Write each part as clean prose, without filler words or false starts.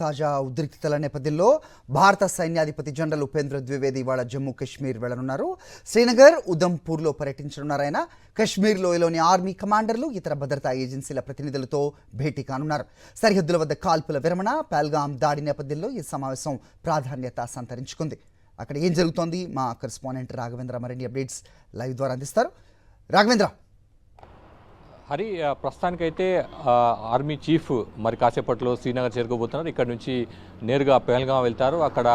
తాజా ఉద్రిక్తతల నేపథ్యంలో భారత సైన్యాధిపతి జనరల్ ఉపేంద్ర ద్వివేది ఇవాళ జమ్మూ కాశ్మీర్ వెళ్లనున్నారు. శ్రీనగర్, ఉధంపూర్లో పర్యటించనున్నారు. ఆయన కశ్మీర్ లోయలోని ఆర్మీ కమాండర్లు, ఇతర భద్రతా ఏజెన్సీల ప్రతినిధులతో భేటీ కానున్నారు. సరిహద్దుల వద్ద కాల్పుల విరమణ, పహల్గాం దాడి నేపథ్యంలో ఈ సమావేశం ప్రాధాన్యత సంతరించుకుంది. అక్కడ ఏం జరుగుతోంది? మా కరెస్పాండెంట్ రాఘవేంద్ర మరిన్ని అప్డేట్స్ లైవ్ ద్వారా అందిస్తారు. రాఘవేంద్ర, హరి, ప్రస్తుతానికైతే ఆర్మీ చీఫ్ మరి కాసేపట్లో శ్రీనగర్ చేరుకోబోతున్నారు. ఇక్కడ నుంచి నేరుగా పహల్గాం వెళ్తారు. అక్కడ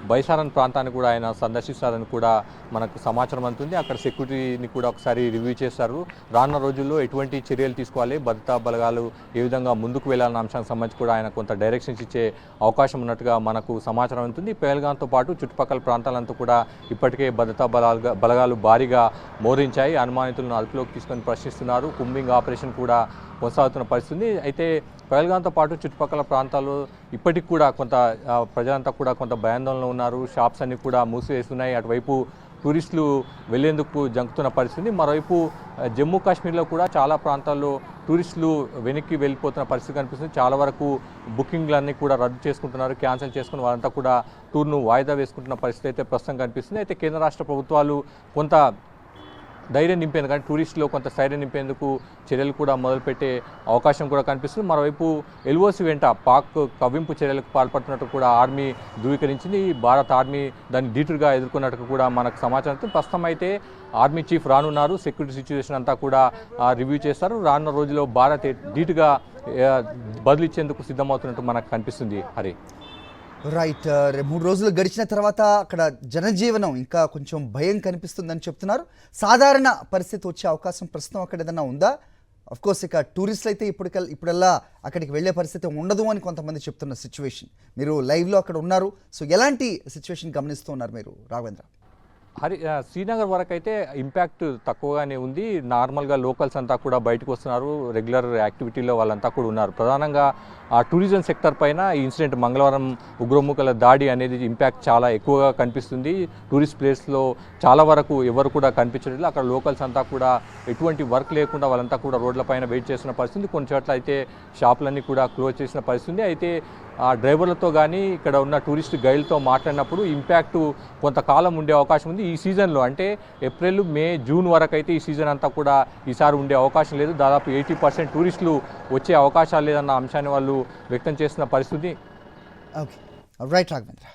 బైసారన్ ప్రాంతాన్ని కూడా ఆయన సందర్శిస్తారని కూడా మనకు సమాచారం అందుతుంది. అక్కడ సెక్యూరిటీని కూడా ఒకసారి రివ్యూ చేస్తారు. రానున్న రోజుల్లో ఎటువంటి చర్యలు తీసుకోవాలి, భద్రతా బలగాలు ఏ విధంగా ముందుకు వెళ్లాలన్న అంశానికి సంబంధించి కూడా ఆయన కొంత డైరెక్షన్స్ ఇచ్చే అవకాశం ఉన్నట్టుగా మనకు సమాచారం ఉంటుంది. పహల్గాంతో పాటు చుట్టుపక్కల ప్రాంతాలంతా కూడా ఇప్పటికే భద్రతా బలగాలు భారీగా మోహరించాయి. అనుమానితులను అదుపులోకి తీసుకొని ప్రశ్నిస్తున్నారు. కుంబింగ్ ఆపరేషన్ కూడా కొనసాగుతున్న పరిస్థితి. అయితే పహల్గాంతో పాటు చుట్టుపక్కల ప్రాంతాల్లో ఇప్పటికి కూడా కొంత ప్రజలంతా కూడా కొంత భయాందోళనలో ఉన్నారు. షాప్స్ అన్ని కూడా మూసివేస్తున్నాయి. అటువైపు టూరిస్టులు వెళ్లేందుకు జంకుతున్న పరిస్థితి. మరోవైపు జమ్మూ కాశ్మీర్లో కూడా చాలా ప్రాంతాల్లో టూరిస్టులు వెనక్కి వెళ్ళిపోతున్న పరిస్థితి కనిపిస్తుంది. చాలా వరకు బుకింగ్లన్నీ కూడా రద్దు చేసుకుంటున్నారు, క్యాన్సిల్ చేసుకుని వాళ్ళంతా కూడా టూర్ను వాయిదా వేసుకుంటున్న పరిస్థితి అయితే ప్రస్తుతం కనిపిస్తుంది. అయితే కేంద్ర రాష్ట్ర ప్రభుత్వాలు కొంత ధైర్యం నింపేందుకు, కానీ టూరిస్టులో కొంత స్థైర్యం నింపేందుకు చర్యలు కూడా మొదలుపెట్టే అవకాశం కూడా కనిపిస్తుంది. మరోవైపు ఎల్ఓసి వెంట పాక్ కవ్వింపు చర్యలకు పాల్పడుతున్నట్టు కూడా ఆర్మీ ధృవీకరించింది. భారత ఆర్మీ దాన్ని ధీటుగా ఎదుర్కొన్నట్టు కూడా మనకు సమాచారం. ప్రస్తుతం అయితే ఆర్మీ చీఫ్ రానున్నారు. సెక్యూరిటీ సిచ్యువేషన్ అంతా కూడా రివ్యూ చేస్తారు. రానున్న రోజుల్లో భారత్ ధీటుగా బదిలిచ్చేందుకు సిద్ధమవుతున్నట్టు మనకు కనిపిస్తుంది. హరి, రైట్. 3 రోజులు గడిచిన తర్వాత అక్కడ జనజీవనం ఇంకా కొంచెం భయం కనిపిస్తుందని చెప్తున్నారు. సాధారణ పరిస్థితి వచ్చే అవకాశం ప్రస్తుతం అక్కడ ఏదైనా ఉందా? అఫ్కోర్స్ ఇక టూరిస్టులు అయితే ఇప్పుడల్లా అక్కడికి వెళ్ళే పరిస్థితి ఉండదు అని కొంతమంది చెప్తున్న సిచ్యువేషన్. మీరు లైవ్లో అక్కడ ఉన్నారు. సో ఎలాంటి సిచ్యువేషన్ గమనిస్తూ ఉన్నారు మీరు, రాఘవేంద్ర? హరి, శ్రీనగర్ వరకు అయితే ఇంపాక్ట్ తక్కువగానే ఉంది. నార్మల్గా లోకల్స్ అంతా కూడా బయటకు వస్తున్నారు. రెగ్యులర్ యాక్టివిటీలో వాళ్ళంతా కూడా ఉన్నారు. ప్రధానంగా ఆ టూరిజం సెక్టర్ పైన ఈ ఇన్సిడెంట్ మంగళవారం ఉగ్రముఖల దాడి అనేది ఇంపాక్ట్ చాలా ఎక్కువగా కనిపిస్తుంది. టూరిస్ట్ ప్లేస్లో చాలా వరకు ఎవరు కూడా కనిపించలేదు. అక్కడ లోకల్స్ అంతా కూడా ఎటువంటి వర్క్ లేకుండా వాళ్ళంతా కూడా రోడ్లపైన వెయిట్ చేస్తున్న పరిస్థితి. కొన్ని చోట్ల అయితే షాపులన్నీ కూడా క్లోజ్ చేసిన పరిస్థితి. అయితే ఆ డ్రైవర్లతో కానీ ఇక్కడ ఉన్న టూరిస్ట్ గైడ్లతో మాట్లాడినప్పుడు ఇంపాక్ట్ కొంతకాలం ఉండే అవకాశం ఉంది. ఈ సీజన్లో అంటే ఏప్రిల్, మే, జూన్ వరకు అయితే ఈ సీజన్ అంతా కూడా ఈసారి ఉండే అవకాశం లేదు. దాదాపు 80% టూరిస్టులు వచ్చే అవకాశాలు లేదన్న అంశాన్ని వాళ్ళు వ్యక్తం చేస్తున్న పరిస్థితి. Okay, right Raghavendra.